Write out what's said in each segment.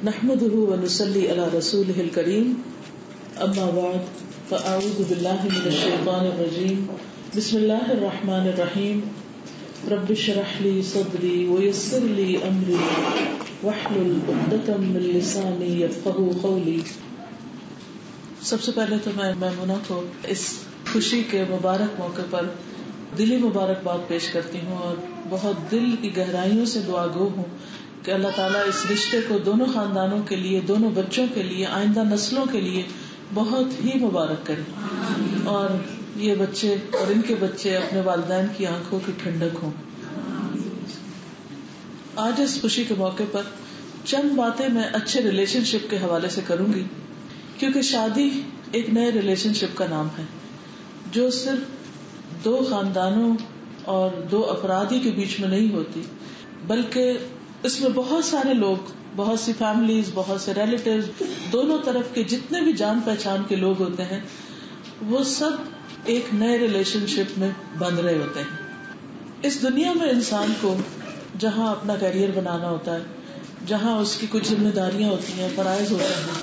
نحمده ونصلي على رسوله الكريم اما بعد فاعوذ بالله من الشيطان الرجيم بسم الله الرحمن الرحيم رب اشرح لي صدري ويسر لي امري واحلل عقدة من لساني يفقهوا قولي. سب سے پہلے تو میں میمونہ کو اس خوشی کے مبارک موقع پر دلی مبارکباد پیش کرتی ہوں اور بہت دل کی گہرائیوں سے دعا گو ہوں کہ اللہ تعالیٰ اس رشتے کو دونوں خاندانوں کے لیے، دونوں بچوں کے لیے، آئندہ نسلوں کے لیے بہت ہی مبارک کرے اور یہ بچے اور ان کے بچے اپنے والدین کی آنکھوں کی ٹھنڈک ہوں. آج اس خوشی کے موقع پر چند باتیں میں اچھے ریلیشن شپ کے حوالے سے کروں گی، کیونکہ شادی ایک نئے ریلیشن شپ کا نام ہے جو صرف دو خاندانوں اور دو افراد ہی کے بیچ میں نہیں ہوتی، بلکہ اس میں بہت سارے لوگ، بہت سی فیملیز، بہت سے ریلیٹیوز، دونوں طرف کے جتنے بھی جان پہچان کے لوگ ہوتے ہیں وہ سب ایک نئے ریلیشن شپ میں بندھ رہے ہوتے ہیں. اس دنیا میں انسان کو جہاں اپنا کیریئر بنانا ہوتا ہے، جہاں اس کی کچھ ذمہ داریاں ہوتی ہیں، فرائض ہوتے ہیں،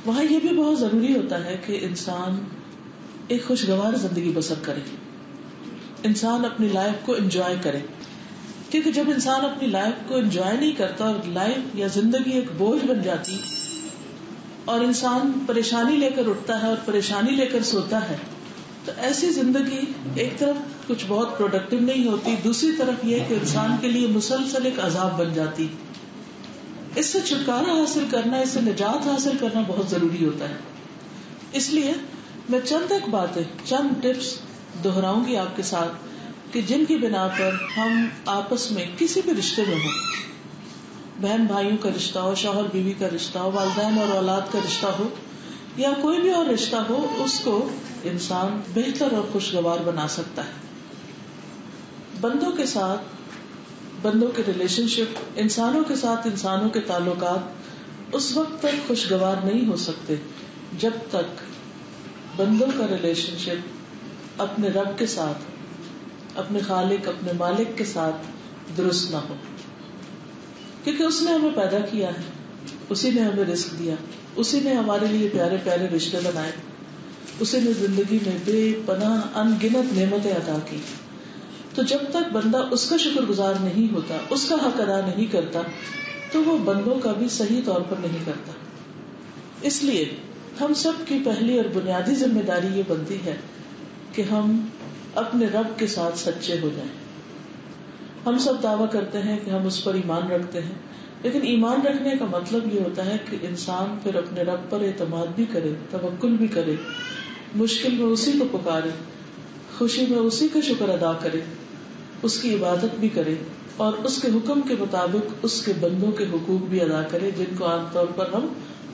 وہاں یہ بھی بہت ضروری ہوتا ہے کہ انسان ایک خوشگوار زندگی بسر کرے، انسان اپنی لائف کو انجوائے کرے. کیونکہ جب انسان اپنی لائف کو انجوائے نہیں کرتا اور لائف یا زندگی ایک بوجھ بن جاتی اور انسان پریشانی لے کر اٹھتا ہے اور پریشانی لے کر سوتا ہے، تو ایسی زندگی ایک طرف کچھ بہت پروڈکٹیو نہیں ہوتی، دوسری طرف یہ کہ انسان کے لیے مسلسل ایک عذاب بن جاتی. اس سے چھٹکارا حاصل کرنا، اس سے نجات حاصل کرنا بہت ضروری ہوتا ہے. اس لیے میں چند ایک باتیں، چند ٹپس دہراؤں گی آپ کے ساتھ کہ جن کی بنا پر ہم آپس میں کسی بھی رشتے میں ہوں، بہن بھائیوں کا رشتہ ہو، شوہر بیوی کا رشتہ ہو، والدین اور اولاد کا رشتہ ہو، یا کوئی بھی اور رشتہ ہو، اس کو انسان بہتر اور خوشگوار بنا سکتا ہے. بندوں کے ساتھ بندوں کے ریلیشن شپ، انسانوں کے ساتھ انسانوں کے تعلقات اس وقت تک خوشگوار نہیں ہو سکتے جب تک بندوں کا ریلیشن شپ اپنے رب کے ساتھ، اپنے خالق، اپنے مالک کے ساتھ درست نہ ہو. کیونکہ اس نے ہمیں پیدا کیا ہے، اسی نے ہمیں رزق دیا، اسی نے ہمارے لیے پیارے پیارے رشتے بنائے، اسی نے زندگی میں بے پناہ ان گنت نعمتیں عطا کی. تو جب تک بندہ اس کا شکر گزار نہیں ہوتا، اس کا حق ادا نہیں کرتا، تو وہ بندوں کا بھی صحیح طور پر نہیں کرتا. اس لیے ہم سب کی پہلی اور بنیادی ذمہ داری یہ بنتی ہے کہ ہم اپنے رب کے ساتھ سچے ہو جائیں. ہم سب دعویٰ کرتے ہیں کہ ہم اس پر ایمان رکھتے ہیں، لیکن ایمان رکھنے کا مطلب یہ ہوتا ہے کہ انسان پھر اپنے رب پر اعتماد بھی کرے، توکل بھی کرے، مشکل میں اسی کو پکارے، خوشی میں اسی کا شکر ادا کرے، اس کی عبادت بھی کرے اور اس کے حکم کے مطابق اس کے بندوں کے حقوق بھی ادا کرے، جن کو عام طور پر ہم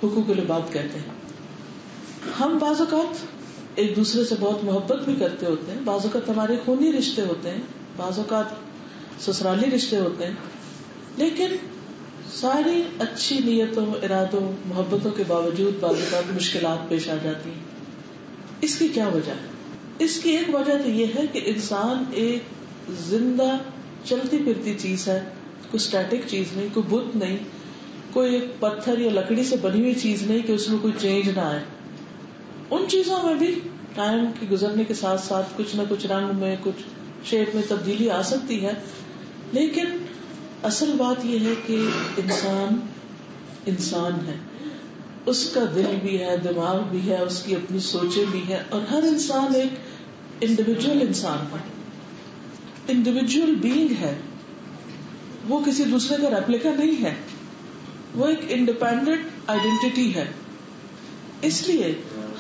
حقوق العباد کہتے ہیں. ہم بعض اوقات ایک دوسرے سے بہت محبت بھی کرتے ہوتے ہیں، بعض اوقات ہمارے خونی رشتے ہوتے ہیں، بعض اوقات سسرالی رشتے ہوتے ہیں، لیکن ساری اچھی نیتوں، ارادوں، محبتوں کے باوجود بعض اوقات مشکلات پیش آ جاتی ہیں. اس کی کیا وجہ ہے؟ اس کی ایک وجہ تو یہ ہے کہ انسان ایک زندہ چلتی پھرتی چیز ہے، کوئی اسٹیٹک چیز نہیں، کوئی بت نہیں، کوئی ایک پتھر یا لکڑی سے بنی ہوئی چیز نہیں کہ اس میں کوئی چینج نہ آئے. ان چیزوں میں بھی ٹائم کے گزرنے کے ساتھ ساتھ کچھ نہ کچھ رنگ میں، کچھ شیپ میں تبدیلی آ سکتی ہے، لیکن اصل بات یہ ہے کہ انسان انسان ہے، اس کا دل بھی ہے، دماغ بھی ہے، اس کی اپنی سوچیں بھی ہے، اور ہر انسان ایک انڈیویجول انسان ہے، انڈیویجول بینگ ہے. وہ کسی دوسرے کا ریپلیکا نہیں ہے، وہ ایک انڈیپینڈنٹ آئیڈینٹی ہے. اس لیے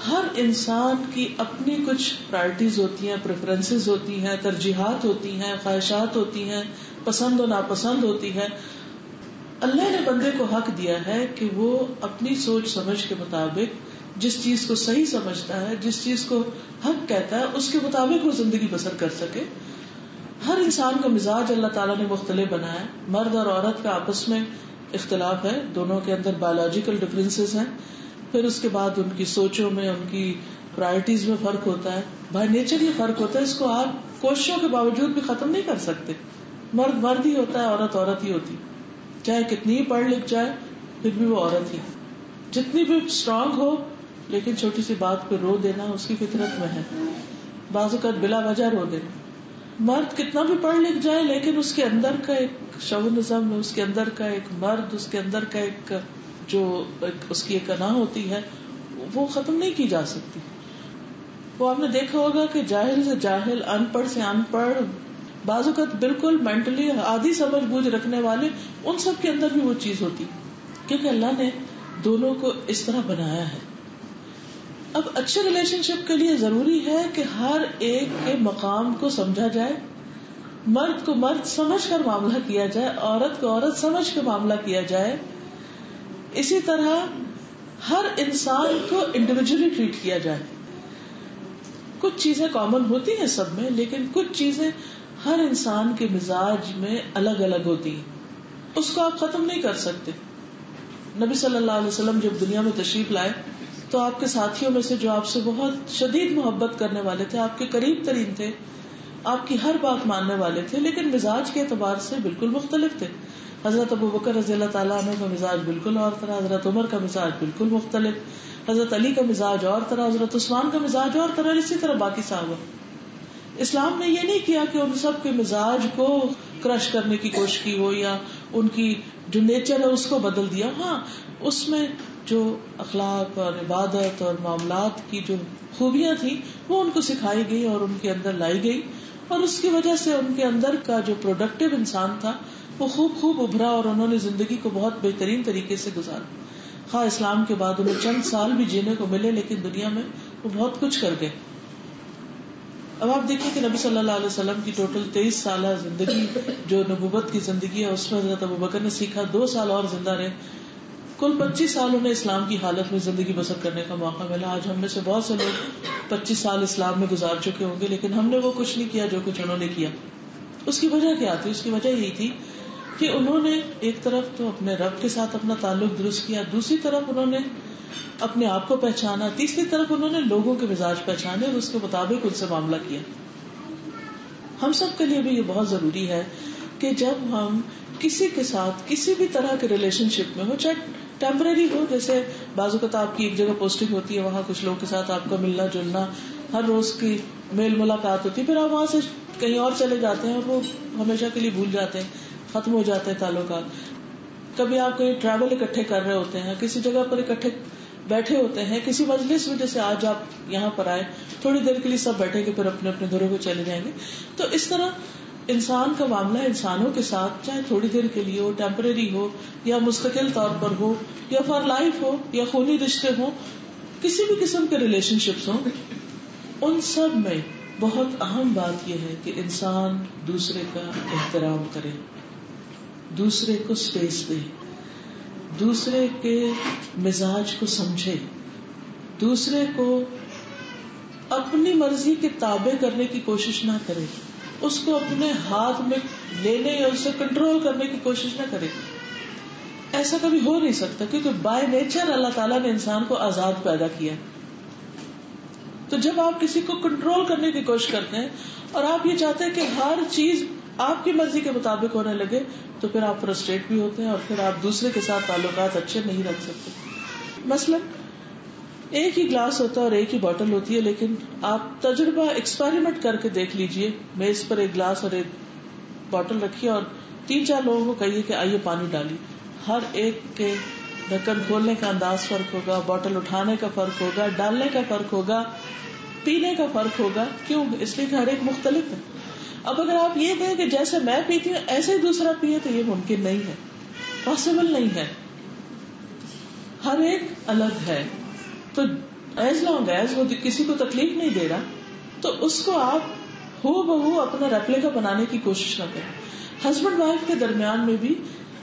ہر انسان کی اپنی کچھ پرائرٹیز ہوتی ہیں، پریفرنسز ہوتی ہیں، ترجیحات ہوتی ہیں، خواہشات ہوتی ہیں، پسند و ناپسند ہوتی ہے. اللہ نے بندے کو حق دیا ہے کہ وہ اپنی سوچ سمجھ کے مطابق جس چیز کو صحیح سمجھتا ہے، جس چیز کو حق کہتا ہے، اس کے مطابق وہ زندگی بسر کر سکے. ہر انسان کا مزاج اللہ تعالیٰ نے مختلف بنایا. مرد اور عورت کا آپس میں اختلاف ہے، دونوں کے اندر بایولوجیکل ڈفرینسز ہیں، پھر اس کے بعد ان کی سوچوں میں، ان کی پرائرٹیز میں فرق ہوتا ہے. بائی نیچر یہ فرق ہوتا ہے، اس کو آپ کوششوں کے باوجود بھی ختم نہیں کر سکتے. مرد مرد ہی ہوتا ہے، عورت عورت ہی ہوتی، چاہے کتنی ہی پڑھ لکھ جائے، پھر بھی وہ عورت ہی. جتنی بھی اسٹرانگ ہو لیکن چھوٹی سی بات پہ رو دینا اس کی فطرت میں ہے. بعض اوقات بلا وجہ رو دینا. مرد کتنا بھی پڑھ لکھ جائے لیکن اس کے اندر کا ایک شوونزم، اس کے اندر کا ایک مرد، اس کے اندر کا ایک جو اس کی ایک انا ہوتی ہے وہ ختم نہیں کی جا سکتی. وہ آپ نے دیکھا ہوگا کہ جاہل سے جاہل، ان پڑھ سے ان پڑھ، بعض اوقات بالکل مینٹلی آدھی سمجھ بوجھ رکھنے والے، ان سب کے اندر بھی وہ چیز ہوتی کیونکہ اللہ نے دونوں کو اس طرح بنایا ہے. اب اچھے ریلیشن شپ کے لیے ضروری ہے کہ ہر ایک کے مقام کو سمجھا جائے. مرد کو مرد سمجھ کر معاملہ کیا جائے، عورت کو عورت سمجھ کے معاملہ کیا جائے. اسی طرح ہر انسان کو انڈیویجلی ٹریٹ کیا جائے. کچھ چیزیں کامن ہوتی ہیں سب میں، لیکن کچھ چیزیں ہر انسان کے مزاج میں الگ الگ ہوتی ہیں. اس کو آپ ختم نہیں کر سکتے. نبی صلی اللہ علیہ وسلم جب دنیا میں تشریف لائے تو آپ کے ساتھیوں میں سے جو آپ سے بہت شدید محبت کرنے والے تھے، آپ کے قریب ترین تھے، آپ کی ہر بات ماننے والے تھے، لیکن مزاج کے اعتبار سے بالکل مختلف تھے. حضرت ابو بکر رضی اللہ تعالیٰ عنہ کا مزاج بالکل اور طرح، حضرت عمر کا مزاج بالکل مختلف، حضرت علی کا مزاج اور طرح، حضرت عثمان کا مزاج اور طرح، اسی طرح باقی صحابہ. اسلام نے یہ نہیں کیا کہ ان سب کے مزاج کو کرش کرنے کی کوشش کی ہو یا ان کی جو نیچر ہے اس کو بدل دیا. ہاں، اس میں جو اخلاق اور عبادت اور معاملات کی جو خوبیاں تھیں وہ ان کو سکھائی گئی اور ان کے اندر لائی گئی، اور اس کی وجہ سے ان کے اندر کا جو پروڈکٹیو انسان تھا وہ خوب ابھرا اور انہوں نے زندگی کو بہت بہترین طریقے سے گزارا. ہاں، اسلام کے بعد انہیں چند سال بھی جینے کو ملے لیکن دنیا میں وہ بہت کچھ کر گئے. اب آپ دیکھیں کہ نبی صلی اللہ علیہ وسلم کی ٹوٹل 23 سالہ زندگی جو نبوت کی زندگی ہے، اس میں حضرت ابوبکر نے سیکھا، 2 سال اور زندہ رہے، کل 25 سال انہیں اسلام کی حالت میں زندگی بسر کرنے کا موقع ملا. آج ہم میں سے بہت سے لوگ 25 سال اسلام میں گزار چکے ہوں گے لیکن ہم نے وہ کچھ نہیں کیا جو کچھ انہوں نے کیا. اس کی وجہ کیا تھی؟ اس کی وجہ یہی تھی کہ انہوں نے ایک طرف تو اپنے رب کے ساتھ اپنا تعلق درست کیا، دوسری طرف انہوں نے اپنے آپ کو پہچانا، تیسری طرف انہوں نے لوگوں کے مزاج پہچانے اور اس کے مطابق ان سے معاملہ کیا. ہم سب کے لیے بھی یہ بہت ضروری ہے کہ جب ہم کسی کے ساتھ کسی بھی طرح کے ریلیشن شپ میں ہو، چاہے ٹیمپرری ہو، جیسے بعض اوقات آپ کی ایک جگہ پوسٹنگ ہوتی ہے، وہاں کچھ لوگوں کے ساتھ آپ کا ملنا جلنا، ہر روز کی میل ملاقات ہوتی ہے، پھر آپ وہاں سے کہیں اور چلے جاتے ہیں اور وہ ہمیشہ کے لیے بھول جاتے ہیں، ختم ہو جاتے ہیں تعلقات. کبھی آپ کہیں ٹریول اکٹھے کر رہے ہوتے ہیں، کسی جگہ پر اکٹھے بیٹھے ہوتے ہیں، کسی مجلس میں، جیسے آج آپ یہاں پر آئے، تھوڑی دیر کے لیے سب بیٹھیں گے پھر اپنے اپنے گھروں کو چلے جائیں گے. تو اس طرح انسان کا معاملہ انسانوں کے ساتھ چاہے تھوڑی دیر کے لیے ہو، ٹیمپرری ہو یا مستقل طور پر ہو یا فار لائف ہو یا خونی رشتے ہوں، کسی بھی قسم کے ریلیشن شپس ہوں، ان سب میں بہت اہم بات یہ ہے کہ انسان دوسرے کا احترام کرے، دوسرے کو اسپیس دے، دوسرے کے مزاج کو سمجھے، دوسرے کو اپنی مرضی کے تابع کرنے کی کوشش نہ کرے، اس کو اپنے ہاتھ میں لینے یا اسے کنٹرول کرنے کی کوشش نہ کرے. ایسا کبھی ہو نہیں سکتا کیونکہ بائی نیچر اللہ تعالیٰ نے انسان کو آزاد پیدا کیا. تو جب آپ کسی کو کنٹرول کرنے کی کوشش کرتے ہیں اور آپ یہ چاہتے ہیں کہ ہر چیز آپ کی مرضی کے مطابق ہونے لگے تو پھر آپ فرسٹریٹ بھی ہوتے ہیں اور پھر آپ دوسرے کے ساتھ تعلقات اچھے نہیں رکھ سکتے. مثلا ایک ہی گلاس ہوتا ہے اور ایک ہی بوتل ہوتی ہے، لیکن آپ تجربہ ایکسپیریمنٹ کر کے دیکھ لیجئے، میز پر ایک گلاس اور ایک بوتل رکھیے اور 3-4 لوگوں کو کہیے کہ آئیے پانی ڈالیے. ہر ایک کے ڈھکن کھولنے کا انداز فرق ہوگا، بوتل اٹھانے کا فرق ہوگا، ڈالنے کا فرق ہوگا، پینے کا فرق ہوگا. کیوں؟ اس لیے کہ ہر ایک مختلف ہے. اب اگر آپ یہ کہیں کہ جیسے میں پیتی ہوں ایسے ہی دوسرا پیے تو یہ ممکن نہیں ہے، پاسبل نہیں ہے. ہر ایک الگ ہے. تو ایز لانگ ایز وہ کسی کو تکلیف نہیں دے رہا تو اس کو آپ ہو بہو اپنا ریپلیکا بنانے کی کوشش نہ کریں. ہسبینڈ وائف کے درمیان میں بھی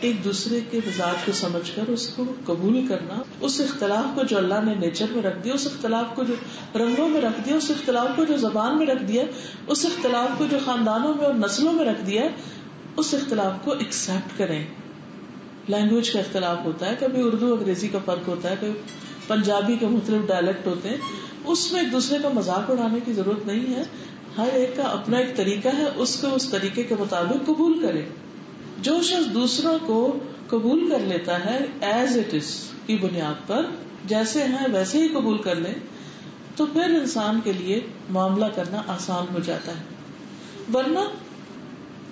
ایک دوسرے کے مزاج کو سمجھ کر اس کو قبول کرنا، اس اختلاف کو جو اللہ نے نیچر میں رکھ دیا، اس اختلاف کو جو رنگوں میں رکھ دیا، اس اختلاف کو جو زبان میں رکھ دیا، اس اختلاف کو جو خاندانوں میں اور نسلوں میں رکھ دیا، اس اختلاف کو ایکسپٹ کریں. لینگویج کا اختلاف ہوتا ہے، کبھی اردو انگریزی کا فرق ہوتا ہے، کبھی پنجابی کے مختلف ڈائلیکٹ ہوتے ہیں، اس میں ایک دوسرے کا مذاق اڑانے کی ضرورت نہیں ہے. ہر ایک کا اپنا ایک طریقہ ہے، اس کو اس طریقے کے مطابق قبول کرے. جو شخص دوسروں کو قبول کر لیتا ہے ایز اٹ از کی بنیاد پر، جیسے ہیں ویسے ہی قبول کر لے، تو پھر انسان کے لیے معاملہ کرنا آسان ہو جاتا ہے. ورنہ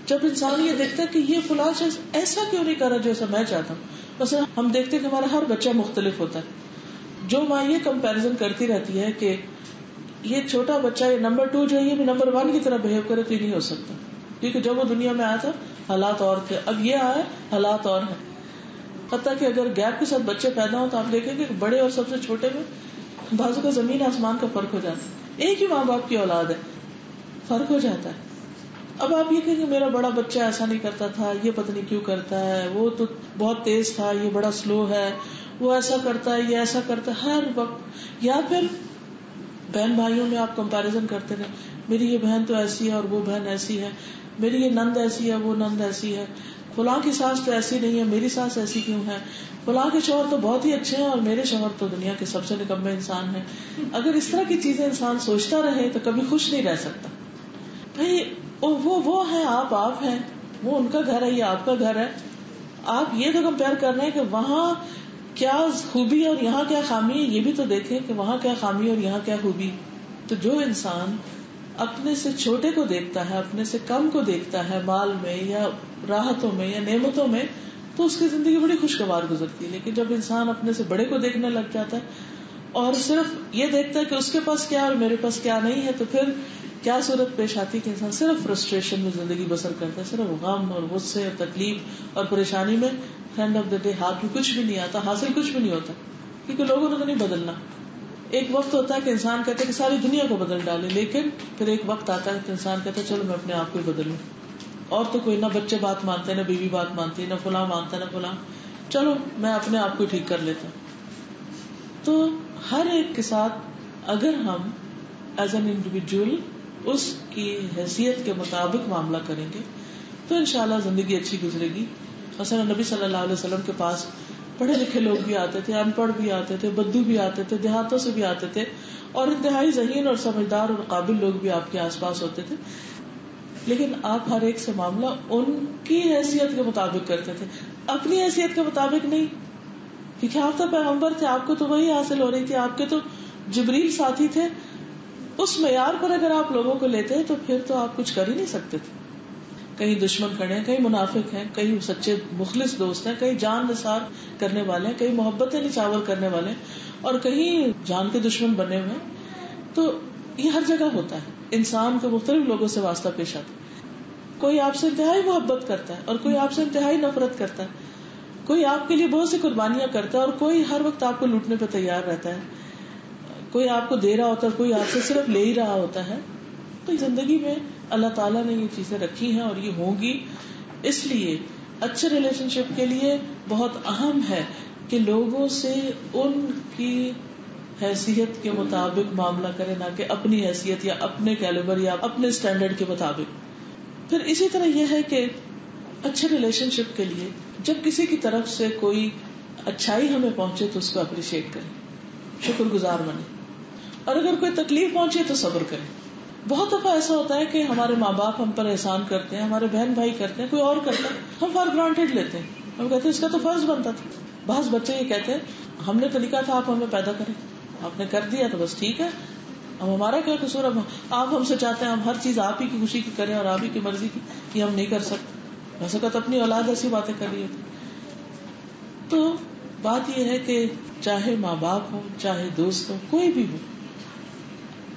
جب انسان یہ دیکھتا ہے کہ یہ فلاں شخص ایسا کیوں نہیں کر رہا جیسا میں چاہتا ہوں. مثلا ہم دیکھتے ہیں کہ ہمارا ہر بچہ مختلف ہوتا ہے. جو ماں یہ کمپیرزن کرتی رہتی ہے کہ یہ چھوٹا بچہ یہ نمبر 2 جو ہے یہ بھی نمبر 1 کی طرح بہیو کرے تو یہ نہیں ہو سکتا، کیونکہ جب وہ دنیا میں آیا تھا حالات اور تھے، اب یہ آیا حالات اور ہیں. حتیٰ کہ اگر گیپ کے ساتھ بچے پیدا ہوں تو آپ دیکھیں گے کہ بڑے اور سب سے چھوٹے میں بازو کا زمین آسمان کا فرق ہو جاتا ہے. ایک ہی ماں باپ کی اولاد ہے، فرق ہو جاتا ہے. اب آپ یہ کہیں کہ میرا بڑا بچہ ایسا نہیں کرتا تھا، یہ پتہ نہیں کیوں کرتا ہے، وہ تو بہت تیز تھا، یہ بڑا سلو ہے، وہ ایسا کرتا ہے، یہ ایسا کرتا ہے ہر وقت. یا پھر بہن بھائیوں میں آپ کمپیریزن کرتے رہے، میری یہ بہن تو ایسی ہے اور وہ بہن ایسی ہے، میری یہ نند ایسی ہے وہ نند ایسی ہے، فلاں کی ساس تو ایسی نہیں ہے، میری ساس ایسی کیوں ہے، فلاں کے شوہر تو بہت ہی اچھے ہیں اور میرے شوہر تو دنیا کے سب سے نکمے انسان ہیں. اگر اس طرح کی چیزیں انسان سوچتا رہے تو کبھی خوش نہیں رہ سکتا. بھائی وہ ہیں، آپ ہیں، وہ ان کا گھر ہے، یہ آپ کا گھر ہے. آپ یہ تو کمپیئر کر رہے ہیں کہ وہاں کیا خوبی اور یہاں کیا خامی ہے، یہ بھی تو دیکھیں کہ وہاں کیا خامی اور یہاں کیا خوبی. تو جو انسان اپنے سے چھوٹے کو دیکھتا ہے، اپنے سے کم کو دیکھتا ہے مال میں یا راحتوں میں یا نعمتوں میں، تو اس کی زندگی بڑی خوشگوار گزرتی ہے. لیکن جب انسان اپنے سے بڑے کو دیکھنے لگ جاتا ہے اور صرف یہ دیکھتا ہے کہ اس کے پاس کیا اور میرے پاس کیا نہیں ہے، تو پھر کیا صورت پیش آتی کہ انسان صرف فرسٹریشن میں زندگی بسر کرتا ہے، صرف غم اور غصے اور تکلیف اور پریشانی میں. اینڈ آف دا ڈے ہاتھ میں کچھ بھی نہیں آتا، حاصل کچھ بھی نہیں ہوتا، کیونکہ لوگوں نے تو نہیں بدلنا. ایک وقت ہوتا ہے کہ انسان کہتا ہے کہ ساری دنیا کو بدل ڈالے، لیکن پھر ایک وقت آتا ہے کہ انسان کہتا ہے چلو میں اپنے آپ کو ہی بدلوں. اور تو کوئی نہ بچے بات مانتے، نہ بیوی بات مانتی، نہ فلاں مانتا، نہ فلاں، چلو میں اپنے آپ کو ٹھیک کر لیتا ہوں. تو ہر ایک کے ساتھ اگر ہم ایز این انڈیویجول اس کی حیثیت کے مطابق معاملہ کریں گے تو انشاءاللہ زندگی اچھی گزرے گی. مثلا نبی صلی اللہ علیہ وسلم کے پاس پڑھے لکھے لوگ بھی آتے تھے، ان پڑھ بھی آتے تھے، بدو بھی آتے تھے، دیہاتوں سے بھی آتے تھے، اور انتہائی ذہین اور سمجھدار اور قابل لوگ بھی آپ کے آس پاس ہوتے تھے. لیکن آپ ہر ایک سے معاملہ ان کی حیثیت کے مطابق کرتے تھے، اپنی حیثیت کے مطابق نہیں. کیونکہ آپ تو پیغمبر تھے، آپ کو تو وہی حاصل ہو رہی تھی، آپ کے تو جبریل ساتھی تھے. اس معیار پر اگر آپ لوگوں کو لیتے ہیں تو پھر تو آپ کچھ کر ہی نہیں سکتے تھے. کہیں دشمن کھڑے ہیں، کہیں منافق ہیں، کہیں سچے مخلص دوست ہیں، کہیں جان نثار کرنے والے ہیں، کہیں محبتیں نچاور کرنے والے ہیں، اور کہیں جان کے دشمن بنے ہوئے ہیں. تو یہ ہر جگہ ہوتا ہے، انسان کو مختلف لوگوں سے واسطہ پیش آتا ہے. کوئی آپ سے انتہائی محبت کرتا ہے اور کوئی آپ سے انتہائی نفرت کرتا ہے. کوئی آپ کے لیے بہت سی قربانیاں کرتا ہے اور کوئی ہر وقت آپ کو لوٹنے پہ تیار رہتا ہے. کوئی آپ کو دے رہا ہوتا ہے، کوئی آپ سے صرف لے ہی رہا ہوتا ہے. تو زندگی میں اللہ تعالیٰ نے یہ چیزیں رکھی ہیں اور یہ ہوں گی. اس لیے اچھے ریلیشن شپ کے لیے بہت اہم ہے کہ لوگوں سے ان کی حیثیت کے مطابق معاملہ کرے، نہ کہ اپنی حیثیت یا اپنے کیلیبر یا اپنے اسٹینڈرڈ کے مطابق. پھر اسی طرح یہ ہے کہ اچھے ریلیشن شپ کے لیے جب کسی کی طرف سے کوئی اچھائی ہمیں پہنچے تو اس کو اپریشیٹ کریں، شکر گزار بنیں، اور اگر کوئی تکلیف پہنچے تو صبر کریں. بہت دفعہ ایسا ہوتا ہے کہ ہمارے ماں باپ ہم پر احسان کرتے ہیں، ہمارے بہن بھائی کرتے ہیں، کوئی اور کرتا ہے، ہم فار گرانٹیڈ لیتے ہیں، ہم کہتے ہیں اس کا تو فرض بنتا تھا. بعض بچے یہ کہتے ہیں ہم نے تو لکھا تھا آپ ہمیں پیدا کریں، آپ نے کر دیا تو بس ٹھیک ہے، اب ہمارا کیا قصور، اب آپ ہم سے چاہتے ہیں ہم ہر چیز آپ ہی کی خوشی کی کریں اور آپ ہی کی مرضی کی، یہ ہم نہیں کر سکتے. ویسے کہ اپنی اولاد ایسی باتیں کر رہی ہوتی. تو بات یہ ہے کہ چاہے ماں باپ ہو، چاہے دوست ہو، کوئی بھی ہو،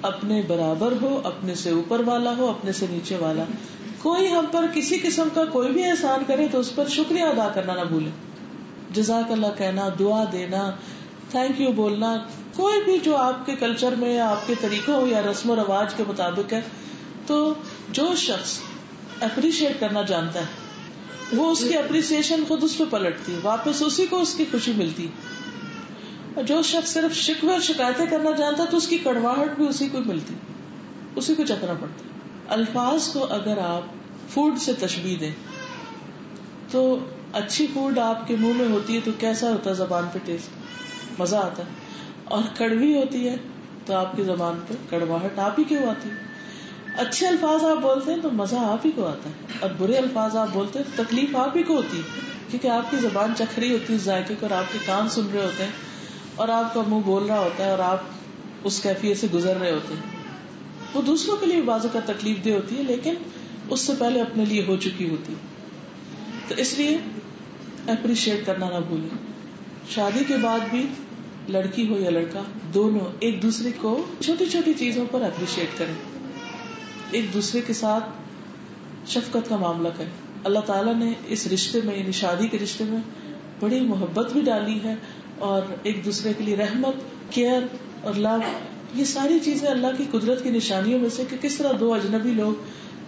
اپنے برابر ہو، اپنے سے اوپر والا ہو، اپنے سے نیچے والا، کوئی ہم پر کسی قسم کا کوئی بھی احسان کرے تو اس پر شکریہ ادا کرنا نہ بھولیں. جزاک اللہ کہنا، دعا دینا، تھینک یو بولنا، کوئی بھی جو آپ کے کلچر میں یا آپ کے طریقوں یا رسم و رواج کے مطابق ہے. تو جو شخص اپریشیٹ کرنا جانتا ہے وہ اس کی اپریسیشن خود اس پہ پلٹتی ہے، واپس اسی کو اس کی خوشی ملتی. اور جو شخص صرف شکوے اور شکایتیں کرنا جانتا ہے تو اس کی کڑواہٹ بھی اسی کو ملتی، اسی کو چکھنا پڑتا. الفاظ کو اگر آپ فوڈ سے تشبیہ دیں تو اچھی فوڈ آپ کے منہ میں ہوتی ہے تو کیسا ہوتا ہے زبان پہ ٹیسٹ، مزہ آتا ہے، اور کڑوی ہوتی ہے تو آپ کی زبان پہ کڑواہٹ آپ ہی کیوں آتی ہے. اچھے الفاظ آپ بولتے ہیں تو مزہ آپ ہی کو آتا ہے، اور برے الفاظ آپ بولتے ہیں تو تکلیف آپ ہی کو ہوتی ہے، کیونکہ آپ کی زبان چکھ رہی ہوتی ہے ذائقے کو، اور آپ کے کان سن رہے ہوتے ہیں، اور آپ کا منہ بول رہا ہوتا ہے، اور آپ اس کیفیت سے گزر رہے ہوتے ہیں. وہ دوسروں کے لیے بعض اوقات تکلیف دہ ہوتی ہے، لیکن اس سے پہلے اپنے لیے ہو چکی ہوتی ہے. تو اس لیے اپریشیٹ کرنا نہ بھولیں. شادی کے بعد بھی لڑکی ہو یا لڑکا، دونوں ایک دوسرے کو چھوٹی چھوٹی چیزوں پر اپریشیٹ کریں، ایک دوسرے کے ساتھ شفقت کا معاملہ کریں. اللہ تعالیٰ نے اس رشتے میں، یعنی شادی کے رشتے میں بڑی محبت بھی ڈالی ہے، اور ایک دوسرے کے لیے رحمت، کیئر اور لو، یہ ساری چیزیں اللہ کی قدرت کی نشانیوں میں سے کہ کس طرح دو اجنبی لوگ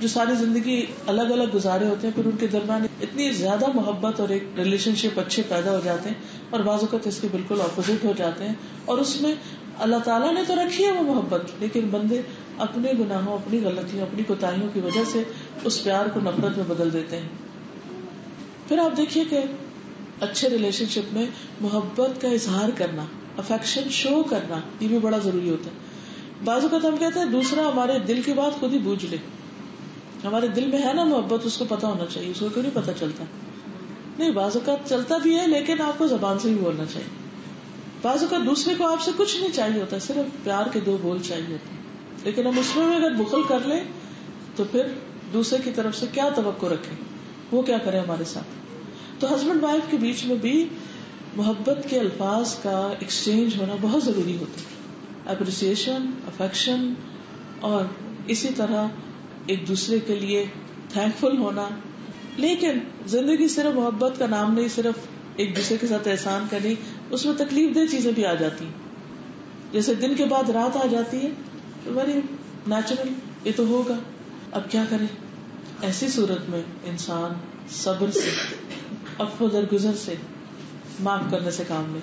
جو ساری زندگی الگ الگ گزارے ہوتے ہیں، پھر ان کے درمیان اتنی زیادہ محبت اور ایک ریلیشن شپ اچھے پیدا ہو جاتے ہیں، اور بعض اوقات اس کے بالکل اپوزٹ ہو جاتے ہیں. اور اس میں اللہ تعالیٰ نے تو رکھی ہے وہ محبت، لیکن بندے اپنے گناہوں، اپنی غلطیوں، اپنی کوتاہیوں کی وجہ سے اس پیار کو نفرت میں بدل دیتے ہیں. پھر آپ دیکھیے کہ اچھے ریلیشن شپ میں محبت کا اظہار کرنا، افیکشن شو کرنا، یہ بھی بڑا ضروری ہوتا ہے. بعض اوقات ہم کہتے ہیں دوسرا ہمارے دل کی بات خود ہی بوجھ لے، ہمارے دل میں ہے نا محبت، اس کو پتا ہونا چاہیے، اس کو کیوں نہیں پتا چلتا؟ نہیں، بعض اوقات چلتا بھی ہے، لیکن آپ کو زبان سے بھی بولنا چاہیے. بعض اوقات دوسرے کو آپ سے کچھ نہیں چاہیے ہوتا، صرف پیار کے 2 بول چاہیے ہوتے ہیں، لیکن ہم اس میں بھی اگر بخل کر لیں تو پھر دوسرے کی طرف سے کیا توقع رکھیں، وہ کیا کرے ہمارے ساتھ. تو ہسبینڈ وائف کے بیچ میں بھی محبت کے الفاظ کا ایکسچینج ہونا بہت ضروری ہوتا ہے. اپریسیشن، افیکشن، اور اسی طرح ایک دوسرے کے لیے تھینکفل ہونا. لیکن زندگی صرف محبت کا نام نہیں، صرف ایک دوسرے کے ساتھ احسان کا نہیں، اس میں تکلیف دہ چیزیں بھی آ جاتی ہیں. جیسے دن کے بعد رات آ جاتی ہے تو ویری نیچرل، یہ تو ہوگا. اب کیا کرے؟ ایسی صورت میں انسان صبر سے، عفو درگزر سے، معاف کرنے سے کام لے.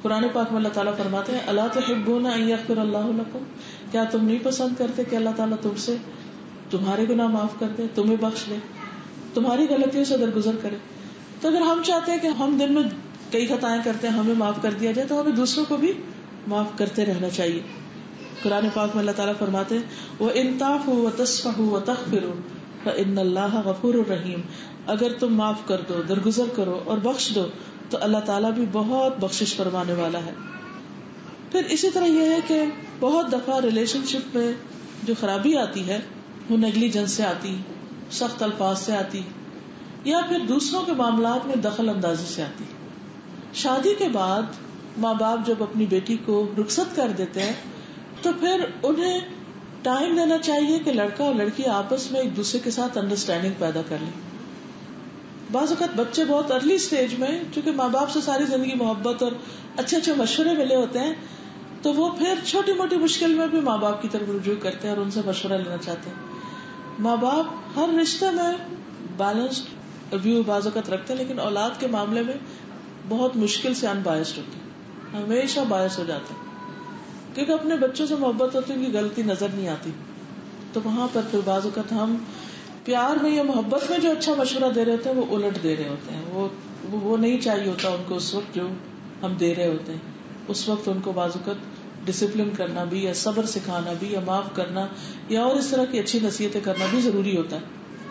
قرآن پاک میں اللہ تعالیٰ فرماتے ہیں الا تحبون ان یغفر اللہ لکم، کیا تم نہیں پسند کرتے کہ اللہ تعالیٰ تم سے تمہارے گناہ معاف کر دے، تمہیں بخش دے، تمہاری غلطیوں سے درگزر کرے. تو اگر ہم چاہتے ہیں کہ ہم دن میں کئی خطائیں کرتے ہیں، ہمیں معاف کر دیا جائے، تو ہمیں دوسروں کو بھی معاف کرتے رہنا چاہیے. قرآن پاک میں اللہ تعالیٰ فرماتے ہیں وَإِن تَعْفُوا وَتَصْفَحُوا وَتَغْفِرُوا فَإِنَّ اللَّهَ غَفُورٌ رَحِيمٌ، اگر تم معاف کر دو، درگزر کرو اور بخش دو تو اللہ تعالیٰ بھی بہت بخشش فرمانے والا ہے. پھر اسی طرح یہ ہے کہ بہت دفعہ ریلیشن شپ میں جو خرابی آتی ہے وہ نیگلیجنس سے آتی، سخت الفاظ سے آتی، یا پھر دوسروں کے معاملات میں دخل اندازی سے آتی. شادی کے بعد ماں باپ جب اپنی بیٹی کو رخصت کر دیتے ہیں تو پھر انہیں ٹائم دینا چاہیے کہ لڑکا اور لڑکی آپس میں ایک دوسرے کے ساتھ انڈرسٹینڈنگ پیدا کر لیں. بعض اوقات بچے بہت ارلی سٹیج میں، چونکہ ماں باپ سے ساری زندگی محبت اور اچھے اچھے مشورے ملے ہوتے ہیں، تو وہ پھر چھوٹی موٹی مشکل میں بھی ماں باپ کی طرف رجوع کرتے ہیں اور ان سے مشورہ لینا چاہتے ہیں. ماں باپ ہر رشتے میں بیلنسڈ ویو بعض اوقات رکھتے ہیں، لیکن اولاد کے معاملے میں بہت مشکل سے ان بائسڈ ہوتے ہیں، ہمیشہ باعث ہو جاتے ہیں، کیونکہ اپنے بچوں سے محبت ہوتی ہے، ان کی غلطی نظر نہیں آتی. تو وہاں پر پھر بعض اوقات ہم پیار میں یا محبت میں جو اچھا مشورہ دے رہے ہوتے ہیں وہ الٹ دے رہے ہوتے ہیں، وہ نہیں چاہیے ہوتا ان کو اس وقت جو ہم دے رہے ہوتے ہیں. اس وقت ان کو بعض اوقات ڈسپلن کرنا بھی، یا صبر سکھانا بھی، یا معاف کرنا، یا اور اس طرح کی اچھی نصیحتیں کرنا بھی ضروری ہوتا ہے.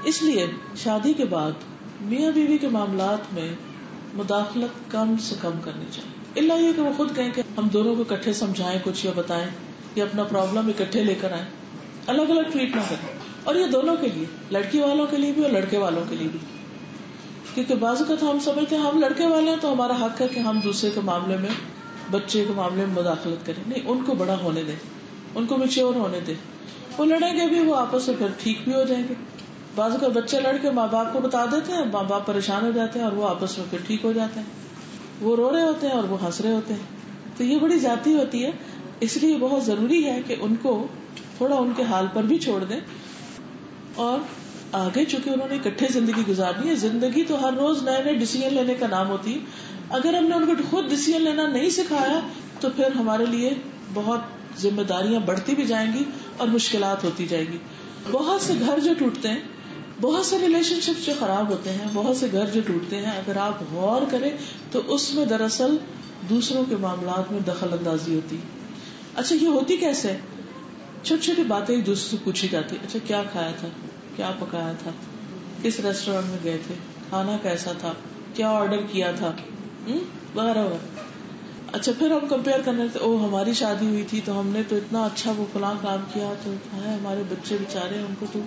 اس لیے شادی کے بعد میاں بیوی کے معاملات میں مداخلت کم سے کم کرنی چاہیے، الا یہ کہ وہ خود کہیں کہ ہم دونوں کو اکٹھے سمجھائیں کچھ، یا بتائیں، یا اپنا پرابلم اکٹھے لے کر آئیں. الگ الگ ٹریٹ نہ کریں. اور یہ دونوں کے لیے، لڑکی والوں کے لیے بھی اور لڑکے والوں کے لیے بھی. کیونکہ بعض اوقات ہم سمجھتے ہیں ہم لڑکے والے ہیں تو ہمارا حق ہے کہ ہم دوسرے کے معاملے میں، بچے کے معاملے میں مداخلت کریں. نہیں، ان کو بڑا ہونے دیں، ان کو میچور ہونے دیں. وہ لڑیں گے بھی، وہ آپس میں پھر ٹھیک بھی ہو جائیں گے. بعض اوقات بچے لڑ کے ماں باپ کو بتا دیتے ہیں، ماں باپ پریشان ہو جاتے ہیں اور وہ آپس میں پھر ٹھیک ہو جاتے ہیں. وہ رو رہے ہوتے ہیں اور وہ ہنس رہے ہوتے ہیں. تو یہ بڑی زیادتی ہوتی ہے. اس لیے بہت ضروری ہے کہ ان کو تھوڑا ان کے حال پر بھی چھوڑ دیں. اور آگے چونکہ انہوں نے اکٹھے زندگی گزارنی ہے، زندگی تو ہر روز نئے نئے ڈیسیژن لینے کا نام ہوتی ہے. اگر ہم نے ان کو خود ڈیسیژن لینا نہیں سکھایا تو پھر ہمارے لیے بہت ذمہ داریاں بڑھتی بھی جائیں گی اور مشکلات ہوتی جائیں گی. بہت سے گھر جو ٹوٹتے ہیں، بہت سے ریلیشن شپ جو خراب ہوتے ہیں، بہت سے گھر جو ٹوٹتے ہیں، اگر آپ غور کریں تو اس میں دراصل دوسروں کے معاملات میں دخل اندازی ہوتی. اچھا، یہ ہوتی کیسے؟ چھوٹی چھوٹی باتیں ایک دوسرے سے پوچھی جاتی. اچھا کیا کھایا تھا, کیا پکایا تھا, کس ریسٹورینٹ میں گئے تھے, کھانا کیسا تھا, کیا آرڈر کیا تھا, وغیرہ وغیرہ. اچھا پھر ہم کمپیئر کرنے لگتے, او ہماری شادی ہوئی تھی تو ہم نے تو اتنا اچھا وہ فلاں کام کیا, تو ہمارے بچے بےچارے ان کو تو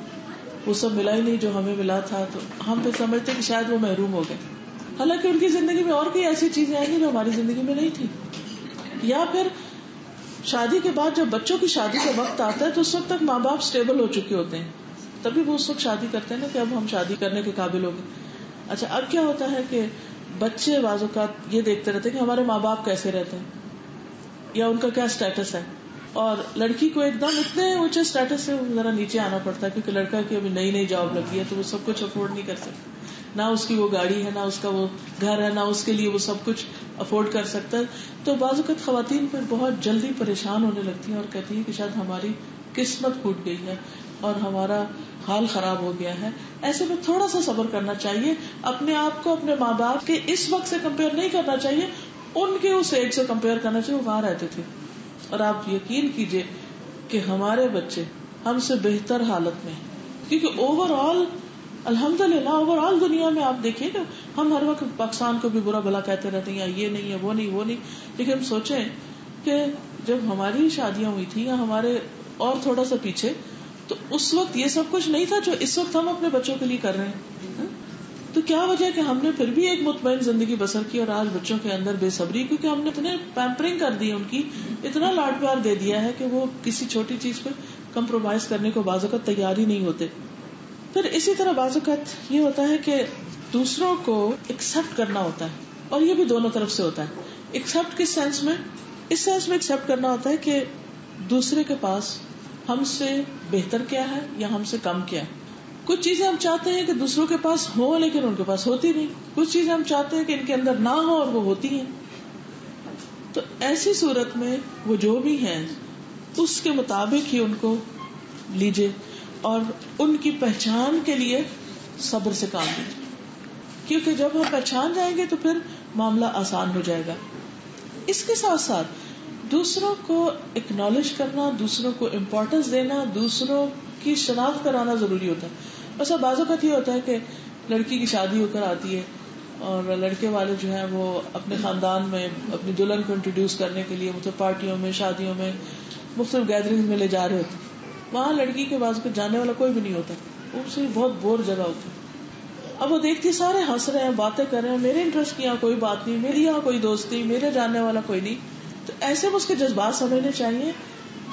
وہ سب ملا ہی نہیں جو ہمیں ملا تھا, تو ہم پھر سمجھتے کہ شاید وہ محروم ہو گئے, حالانکہ ان کی زندگی میں اور کوئی ایسی چیزیں آئیں گی جو ہماری زندگی میں نہیں تھی. یا پھر شادی کے بعد جب بچوں کی شادی کا وقت آتا ہے تو اس وقت تک ماں باپ اسٹیبل ہو چکے ہوتے ہیں, تبھی وہ اس وقت شادی کرتے ہیں نا کہ اب ہم شادی کرنے کے قابل ہو گئے. اچھا اب کیا ہوتا ہے کہ بچے بعض اوقات یہ دیکھتے رہتے ہیں کہ ہمارے ماں باپ کیسے رہتے ہیں یا ان کا کیا اسٹیٹس ہے, اور لڑکی کو ایک دم اتنے اونچے اسٹیٹس سے ذرا نیچے آنا پڑتا ہے کیونکہ لڑکا کی ابھی نئی نئی جاب لگی ہے تو وہ سب کچھ افورڈ نہیں کر سکتا, نہ اس کی وہ گاڑی ہے, نہ اس کا وہ گھر ہے, نہ اس کے لیے وہ سب کچھ افورڈ کر سکتا ہے. تو بعض اوقات خواتین پھر بہت جلدی پریشان ہونے لگتی ہیں اور کہتی ہیں کہ شاید ہماری قسمت پھوٹ گئی ہے اور ہمارا حال خراب ہو گیا ہے. ایسے میں تھوڑا سا صبر کرنا چاہیے, اپنے آپ کو اپنے ماں باپ کے اس وقت سے کمپیئر نہیں کرنا چاہیے, ان کے اس ایج سے کمپیئر کرنا چاہیے وہ وہاں رہتے تھے. اور آپ یقین کیجئے کہ ہمارے بچے ہم سے بہتر حالت میں ہیں, کیونکہ اوور آل الحمدللہ اوور آل دنیا میں آپ دیکھیے کہ ہم ہر وقت پاکستان کو بھی برا بھلا کہتے رہتے ہیں, یا یہ نہیں ہے, وہ نہیں, وہ نہیں. لیکن ہم سوچیں کہ جب ہماری شادیاں ہوئی تھی یا ہمارے اور تھوڑا سا پیچھے, تو اس وقت یہ سب کچھ نہیں تھا جو اس وقت ہم اپنے بچوں کے لیے کر رہے ہیں. تو کیا وجہ ہے کہ ہم نے پھر بھی ایک مطمئن زندگی بسر کی, اور آج بچوں کے اندر بے صبری, کیونکہ ہم نے اتنے پیمپرنگ کر دی ان کی, اتنا لاڈ پیار دے دیا ہے کہ وہ کسی چھوٹی چیز پہ کمپرومائز کرنے کو بعض اوقات تیار ہی نہیں ہوتے. پھر اسی طرح بعض اوقات یہ ہوتا ہے کہ دوسروں کو ایکسپٹ کرنا ہوتا ہے, اور یہ بھی دونوں طرف سے ہوتا ہے. ایکسپٹ کس سینس میں؟ اس سینس میں ایکسپٹ کرنا ہوتا ہے کہ دوسرے کے پاس ہم سے بہتر کیا ہے یا ہم سے کم کیا ہے. کچھ چیزیں ہم چاہتے ہیں کہ دوسروں کے پاس ہو لیکن ان کے پاس ہوتی نہیں, کچھ چیزیں ہم چاہتے ہیں کہ ان کے اندر نہ ہو اور وہ ہوتی ہیں. تو ایسی صورت میں وہ جو بھی ہیں اس کے مطابق ہی ان کو لیجئے, اور ان کی پہچان کے لیے صبر سے کام لیجیے, کیونکہ جب ہم پہچان جائیں گے تو پھر معاملہ آسان ہو جائے گا. اس کے ساتھ ساتھ دوسروں کو اکنالج کرنا, دوسروں کو امپورٹینس دینا, دوسروں کی شناخت کرانا ضروری ہوتا ہے. بس اب بعض اوقات یہ ہوتا ہے کہ لڑکی کی شادی ہو کر آتی ہے اور لڑکے والے جو ہیں وہ اپنے خاندان میں اپنی دلہن کو انٹروڈیوس کرنے کے لیے مختلف پارٹیوں میں, شادیوں میں, مختلف گیدرنگ میں لے جا رہے ہوتے ہیں. وہاں لڑکی کے بعض اوقات جانے والا کوئی بھی نہیں ہوتا, وہ صرف بہت بور جگہ ہوتی ہے. اب وہ دیکھتی سارے ہنس رہے ہیں, باتیں کر رہے ہیں, میرے انٹرسٹ کی یہاں کوئی بات نہیں, میری یہاں کوئی دوست نہیں, میرے جاننے والا کوئی نہیں. تو ایسے میں اس کے جذبات سمجھنے چاہیے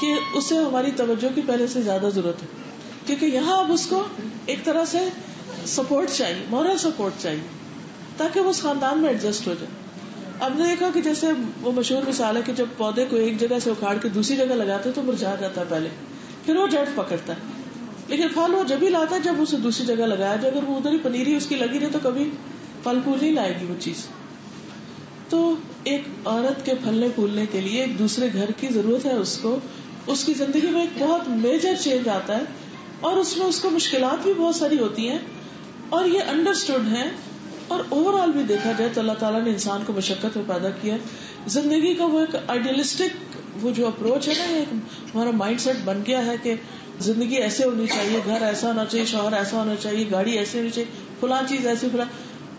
کہ اسے ہماری توجہ کی پہلے سے زیادہ ضرورت ہے, کیونکہ یہاں اب اس کو ایک طرح سے سپورٹ چاہیے, مورل سپورٹ چاہیے, تاکہ وہ اس خاندان میں ایڈجسٹ ہو جائے. اب نے دیکھا کہ جیسے وہ مشہور مثال ہے کہ جب پودے کو ایک جگہ سے اکھاڑ کے دوسری جگہ لگاتے تو مرجھا جاتا ہے پہلے, پھر وہ جڑ پکڑتا ہے, لیکن پھل وہ جب ہی لاتا ہے جب اسے دوسری جگہ لگایا جائے. اگر وہ ادھر ہی پنیری اس کی لگی رہے تو کبھی پھل پھول نہیں لائے گی وہ چیز. تو ایک عورت کے پھلنے پھولنے کے لیے ایک دوسرے گھر کی ضرورت ہے, اس کو اس کی زندگی میں ایک بہت میجر چینج آتا ہے, اور اس میں اس کو مشکلات بھی بہت ساری ہوتی ہیں, اور یہ انڈرسٹوڈ ہیں. اور اوور آل بھی دیکھا جائے تو اللہ تعالیٰ نے انسان کو مشقت میں پیدا کیا. زندگی کا وہ ایک آئیڈیلسٹک وہ جو اپروچ ہے نا, ایک ہمارا مائنڈ سیٹ بن گیا ہے کہ زندگی ایسے ہونی چاہیے, گھر ایسا ہونا چاہیے, شوہر ایسا ہونا چاہیے, گاڑی ایسی ہونی چاہیے, فلاں چیز ایسی فلاں.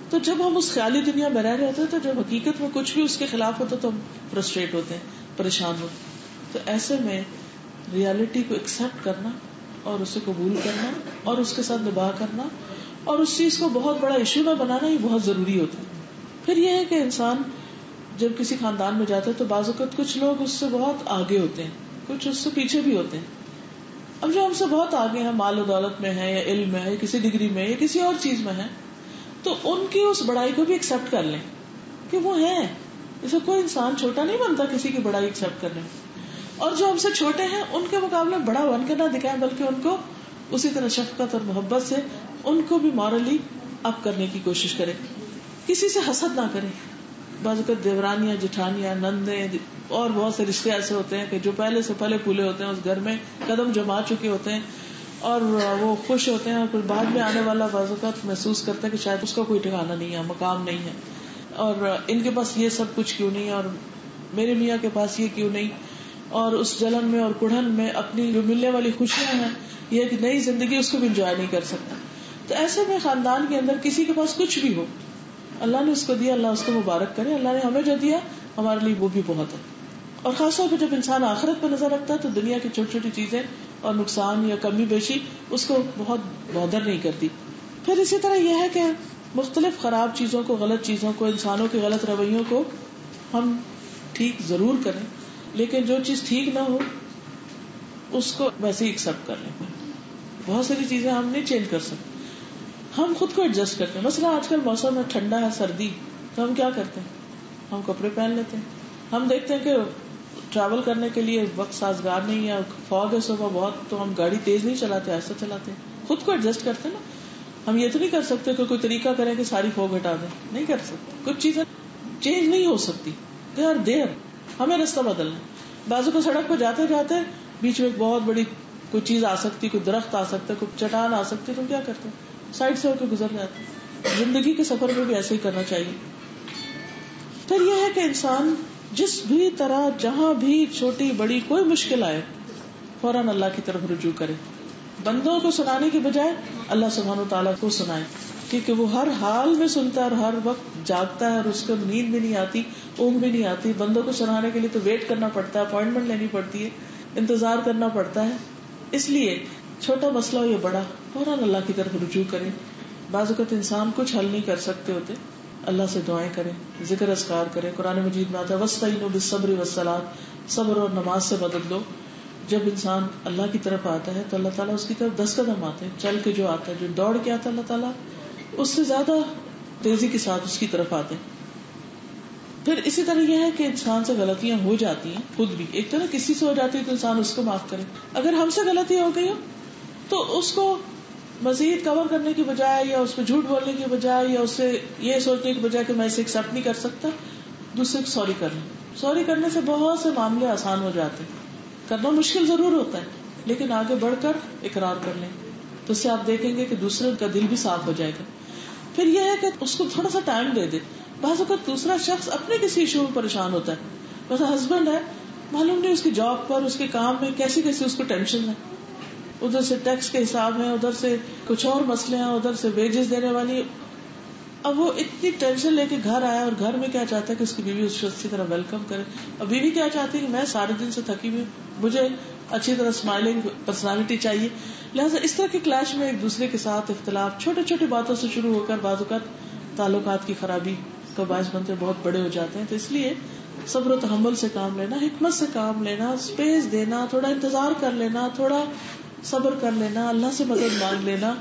تو جب ہم اس خیالی دنیا میں رہ رہے ہوتے ہیں تو جب حقیقت میں کچھ بھی اس کے خلاف ہوتا تو ہم فرسٹریٹ ہوتے ہیں, پریشان ہوتے ہیں. تو ایسے میں ریالٹی کو ایکسپٹ کرنا اور اسے قبول کرنا اور اس کے ساتھ نباہ کرنا اور اس چیز کو بہت بڑا ایشو نہ بنانا یہ بہت ضروری ہوتا ہے. پھر یہ ہے کہ انسان جب کسی خاندان میں جاتا ہے تو بعض اوقات کچھ لوگ اس سے بہت آگے ہوتے ہیں, کچھ اس سے پیچھے بھی ہوتے ہیں. اب جو ہم سے بہت آگے ہیں, مال و دولت میں ہے یا علم میں ہے, کسی ڈگری میں یا کسی اور چیز میں ہے, تو ان کی اس بڑائی کو بھی ایکسپٹ کر لیں کہ وہ ہیں. اسے کوئی انسان چھوٹا نہیں بنتا کسی کی بڑائی ایکسپٹ کرنے میں. اور جو ہم سے چھوٹے ہیں ان کے مقابلے میں بڑا بن کے نہ دکھائیں, بلکہ ان کو اسی طرح شفقت اور محبت سے ان کو بھی مورلی اپ کرنے کی کوشش کریں. کسی سے حسد نہ کریں. بعض اوقات دیورانیاں, جٹھانیاں, نندیں اور بہت سے رشتے ایسے ہوتے ہیں کہ جو پہلے سے پھلے پھولے ہوتے ہیں, اس گھر میں قدم جما چکے ہوتے ہیں اور وہ خوش ہوتے ہیں, اور پھر بعد میں آنے والا بعض اوقات محسوس کرتا ہے کہ شاید اس کا کوئی ٹھکانا نہیں ہے, مقام نہیں ہے, اور ان کے پاس یہ سب کچھ کیوں نہیں, اور میرے میاں کے پاس یہ کیوں نہیں. اور اس جلن میں اور کڑھن میں اپنی جو ملنے والی خوشیاں ہیں، یہ ایک نئی زندگی، اس کو بھی انجوائے نہیں کر سکتا. تو ایسے میں خاندان کے اندر کسی کے پاس کچھ بھی ہو، اللہ نے اس کو دیا، اللہ اس کو مبارک کرے. اللہ نے ہمیں جو دیا ہمارے لیے وہ بھی بہت ہے. اور خاص طور پہ جب انسان آخرت پہ نظر رکھتا ہے تو دنیا کی چھوٹی چھوٹی چیزیں اور نقصان یا کمی بیشی اس کو بہت بودر نہیں کرتی. پھر اسی طرح یہ ہے کہ مختلف خراب چیزوں کو، غلط چیزوں کو، انسانوں کے غلط رویوں کو ہم ٹھیک ضرور کریں، لیکن جو چیز ٹھیک نہ ہو اس کو ویسے ہی ایکسپٹ کر لیں. بہت ساری چیزیں ہم نہیں چینج کر سکتے، ہم خود کو ایڈجسٹ کرتے ہیں. مثلا آج کل موسم ہے، ٹھنڈا ہے، سردی، تو ہم کیا کرتے ہیں؟ ہم کپڑے پہن لیتے ہیں. ہم دیکھتے ہیں کہ ٹریول کرنے کے لیے وقت سازگار نہیں ہے، فوگ ہے صبح بہت، تو ہم گاڑی تیز نہیں چلاتے، ایسا چلاتے ہیں. خود کو ایڈجسٹ کرتے ہیں نا. ہم یہ تو نہیں کر سکتے کہ کوئی طریقہ کریں کہ ساری فوگ ہٹا دیں، نہیں کر سکتے. کچھ چیزیں چینج نہیں ہو سکتی، دے آر دیئر. ہمیں راستہ بدلنا ہے. بازو کو سڑک پہ جاتے جاتے بیچ میں ایک بہت بڑی کوئی چیز آ سکتی، کوئی درخت آ سکتا ہے، کوئی چٹان آ سکتی، تم کیا کرتے ہیں؟ سائڈ سے ہو کے گزر جاتے ہیں. زندگی کے سفر میں بھی ایسے ہی کرنا چاہیے. پھر یہ ہے کہ انسان جس بھی طرح جہاں بھی چھوٹی بڑی کوئی مشکل آئے فوراً اللہ کی طرف رجوع کرے. بندوں کو سنانے کی بجائے اللہ سبحانہ وتعالیٰ کو سنائے، کیونکہ وہ ہر حال میں سنتا ہے اور ہر وقت جاگتا ہے، اور اس کو نیند بھی نہیں آتی، اونگ بھی نہیں آتی. بندوں کو سنانے کے لیے تو ویٹ کرنا پڑتا ہے، اپوائنٹمنٹ لینی پڑتی ہے، انتظار کرنا پڑتا ہے. اس لیے چھوٹا مسئلہ ہو یا بڑا فوراً اللہ کی طرف رجوع کرے. بعض اوقات انسان کچھ حل نہیں کر سکتے ہوتے، اللہ سے دعائیں کریں، ذکر اذکار کریں. قرآن مجید میں آتا ہے وَاسْتَعِينُوا بِالصَّبْرِ وَالصَّلَاةِ، صبر اور نماز سے مدد لو. جب انسان اللہ کی طرف آتا ہے تو اللہ تعالیٰ اس کی طرف 10 قدم آتے ہیں، چل کے جو آتا ہے، جو دوڑ کے آتا ہے اللہ تعالیٰ اس سے زیادہ تیزی کے ساتھ اس کی طرف آتے ہیں. پھر اسی طرح یہ ہے کہ انسان سے غلطیاں ہو جاتی ہیں، خود بھی ایک طرح کسی سے ہو جاتی ہے تو انسان اس کو معاف کرے. اگر ہم سے غلطی ہو گئی ہو تو اس کو مزید کور کرنے کی بجائے یا اس پہ جھوٹ بولنے کی بجائے یا اس سے یہ سوچنے کی بجائے کہ میں اسے ایکسپٹ نہیں کر سکتا، دوسرے کو سوری کر لیں. سوری کرنے سے بہت سے معاملے آسان ہو جاتے ہیں. کرنا مشکل ضرور ہوتا ہے لیکن آگے بڑھ کر اقرار کر لیں تو اس سے آپ دیکھیں گے کہ دوسرے کا دل بھی صاف ہو جائے گا. پھر یہ ہے کہ اس کو تھوڑا سا ٹائم دے دے. بعض اوقات دوسرا شخص اپنے کسی ایشو میں پریشان ہوتا ہے، مثلا ہسبینڈ ہے، معلوم نہیں اس کی جاب پر، اس کے کام میں کیسی کیسی اس کو ٹینشن ہے، ادھر سے ٹیکس کے حساب ہے، ادھر سے کچھ اور مسئلے ہیں، ادھر سے ویجز دینے والی. اب وہ اتنی ٹینشن لے کے گھر آیا اور گھر میں کیا چاہتا ہے کہ اس کی بیوی اس کو اچھی طرح ویلکم کرے. اور بیوی کیا چاہتی ہے کہ میں سارے دن سے تھکی ہوئی، مجھے اچھی طرح اسمائلنگ پرسنالٹی چاہیے. لہٰذا اس طرح کے کلیش میں ایک دوسرے کے ساتھ اختلاف چھوٹی چھوٹی باتوں سے شروع ہو کر بعض اوقات تعلقات کی خرابی کا باعث بنتے بہت بڑے ہو جاتے ہیں. تو اس لیے صبر و تحمل سے کام لینا، حکمت سے کام لینا، اسپیس دینا، تھوڑا انتظار کر لینا، تھوڑا صبر کر لینا، اللہ سے مدد مانگ لینا،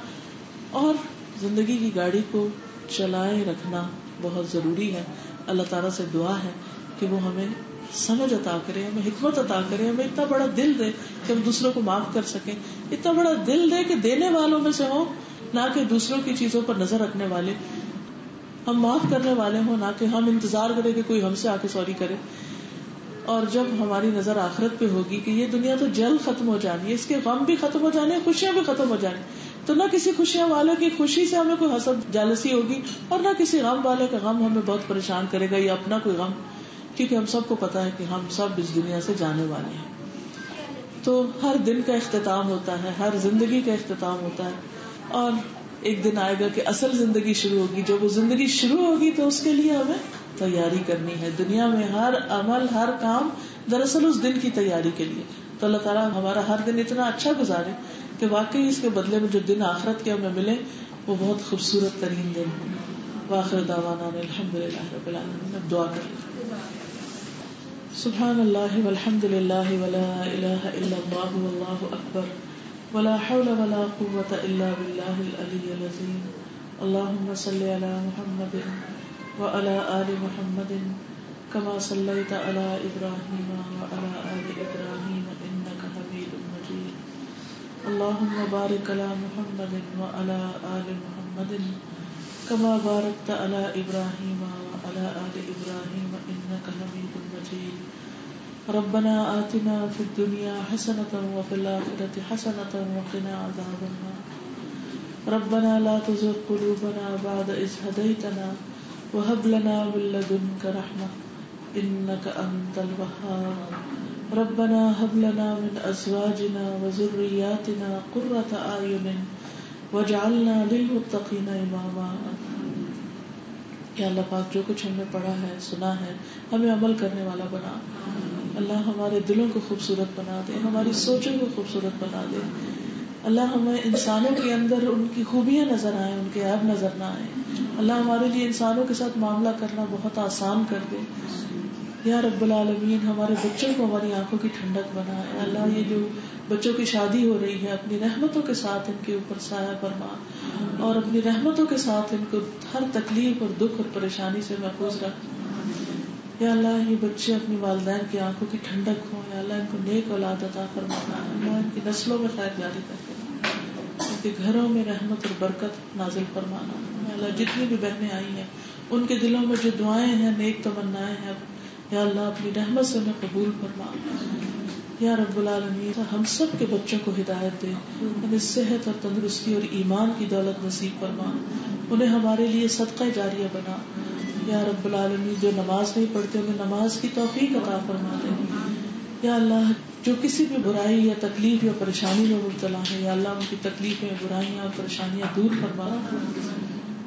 اور زندگی کی گاڑی کو چلائے رکھنا بہت ضروری ہے. اللہ تعالیٰ سے دعا ہے کہ وہ ہمیں سمجھ عطا کرے، ہمیں حکمت عطا کرے، ہمیں اتنا بڑا دل دے کہ ہم دوسروں کو معاف کر سکیں، اتنا بڑا دل دے کہ دینے والوں میں سے ہوں نہ کہ دوسروں کی چیزوں پر نظر رکھنے والے، ہم معاف کرنے والے ہوں نہ کہ ہم انتظار کریں کہ کوئی ہم سے آ کے سوری کرے. اور جب ہماری نظر آخرت پہ ہوگی کہ یہ دنیا تو جلد ختم ہو جانی ہے، اس کے غم بھی ختم ہو جانے، خوشیاں بھی ختم ہو جانی، تو نہ کسی خوشیاں والے کی خوشی سے ہمیں کوئی حسد جالسی ہوگی اور نہ کسی غم والے کا غم ہمیں بہت پریشان کرے گا یا اپنا کوئی غم، کیونکہ ہم سب کو پتا ہے کہ ہم سب اس دنیا سے جانے والے ہیں. تو ہر دن کا اختتام ہوتا ہے، ہر زندگی کا اختتام ہوتا ہے، اور ایک دن آئے گا کہ اصل زندگی شروع ہوگی. جو وہ زندگی شروع ہوگی تو اس کے لیے ہمیں تیاری کرنی ہے. دنیا میں ہر عمل، ہر کام دراصل اس دن کی تیاری کے لیے. تو اللہ تعالیٰ ہمارا ہر دن اتنا اچھا گزارے کہ واقعی اس کے بدلے میں جو دن آخرت کے ہمیں ملے وہ بہت خوبصورت ترین دن ہو. وآخر دعوانا الحمدللہ رب العالمین. اب دعا کریں. سبحان اللہ والحمد للہ ولا الہ الا اللہ واللہ اکبر ولا حول ولا قوة الا باللہ العلی العظیم. اللہم صلی علی محمد وعلى آل محمد كما صليت على إبراهيم وعلى آل إبراهيم إنك حميد مجيد. اللهم بارك على محمد وعلى آل محمد كما باركت على إبراهيم وعلى آل إبراهيم إنك حميد مجيد. ربنا آتنا في الدنيا حسنة وفي الآخرة حسنة وقنا عذاب النار. ربنا لا تزغ قلوبنا بعد إذ هديتنا وهب لنا من لدنك رحمة إنك أنت الوهاب. ربنا هب لنا من ازواجنا وذرياتنا قرة اعین واجعلنا للمتقین اماما. یا اللہ پاک جو کچھ ہم نے پڑھا ہے سنا ہے ہمیں عمل کرنے والا بنا. اللہ ہمارے دلوں کو خوبصورت بنا دے, ہماری سوچوں کو خوبصورت بنا دے. اللہ ہمیں انسانوں کے اندر ان کی خوبیاں نظر آئیں, ان کے عیب نظر نہ آئیں. اللہ ہمارے لیے انسانوں کے ساتھ معاملہ کرنا بہت آسان کر دے. یا رب العالمین ہمارے بچوں کو ہماری آنکھوں کی ٹھنڈک بنا. اللہ یہ جو بچوں کی شادی ہو رہی ہے اپنی رحمتوں کے ساتھ ان کے اوپر سایہ فرما, اور اپنی رحمتوں کے ساتھ ان کو ہر تکلیف اور دکھ اور پریشانی سے محفوظ رکھ. یا اللہ یہ بچے اپنی والدین کی آنکھوں کی ٹھنڈک ہوں. یا اللہ ان کو نیک اولاد عطا فرمانا. اللہ ان کی نسلوں میں خیر جاری کر دینا, ان کے گھروں میں رحمت اور برکت نازل فرمانا. یا اللہ جتنی بھی بہنیں آئی ہیں ان کے دلوں میں جو دعائیں ہیں نیک تمنائیں ہیں یا اللہ اپنی رحمت سے انہیں قبول فرما. یا رب العالمین ہم سب کے بچوں کو ہدایت دے, انہیں صحت اور تندرستی اور ایمان کی دولت نصیب فرما, انہیں ہمارے لیے صدقہ جاریہ بنا. یا رب العالمین جو نماز نہیں پڑھتے انہیں نماز کی توفیق عطا فرما دے. یا اللہ جو کسی بھی برائی یا تکلیف یا پریشانی میں مبتلا ہے یا اللہ ان کی تکلیفیں برائیاں اور پریشانیاں دور فرما.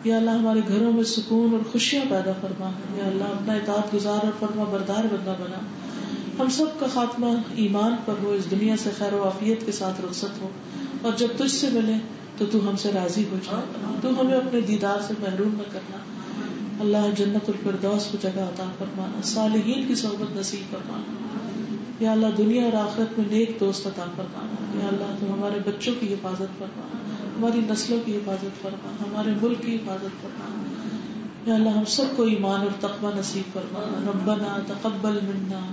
یا اللہ ہمارے گھروں میں سکون اور خوشیاں پیدا فرما. یا اللہ اپنا اطاعت گزار اور فرما بردار بندہ بنا. ہم سب کا خاتمہ ایمان پر ہو, اس دنیا سے خیر و عافیت کے ساتھ رخصت ہو, اور جب تجھ سے ملے تو ہم سے راضی ہو جائے. تو ہمیں اپنے دیدار سے محروم نہ کرنا. اللہ جنت الفردوس کو جگہ عطا فرمانا, صالحین کی صحبت نصیب فرمانا. یا اللہ دنیا اور آخرت میں نیک دوست عطا فرمانا. یا اللہ تو ہمارے بچوں کی حفاظت فرمانا, ہماری نسلوں کی حفاظت فرما, ہمارے ملک کی حفاظت فرما. یا اللہ ہم سب کو ایمان اور تقوی نصیب فرما. ربنا تقبل منا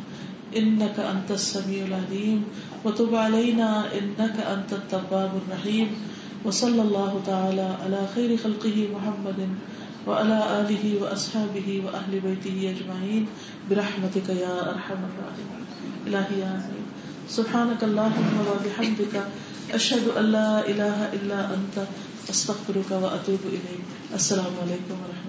انك انت السميع العليم وتب علينا انك انت التواب الرحيم. وصلى الله تعالى على خير خلقه محمد وعلى آله واصحابه واهل بيته اجمعين برحمتك يا ارحم الراحمين. الہی آمین. سبحانك اللهم وبحمدك اشهد ان لا اله الا انت استغفرك واتوب اليك. السلام علیکم ورحمۃ اللہ.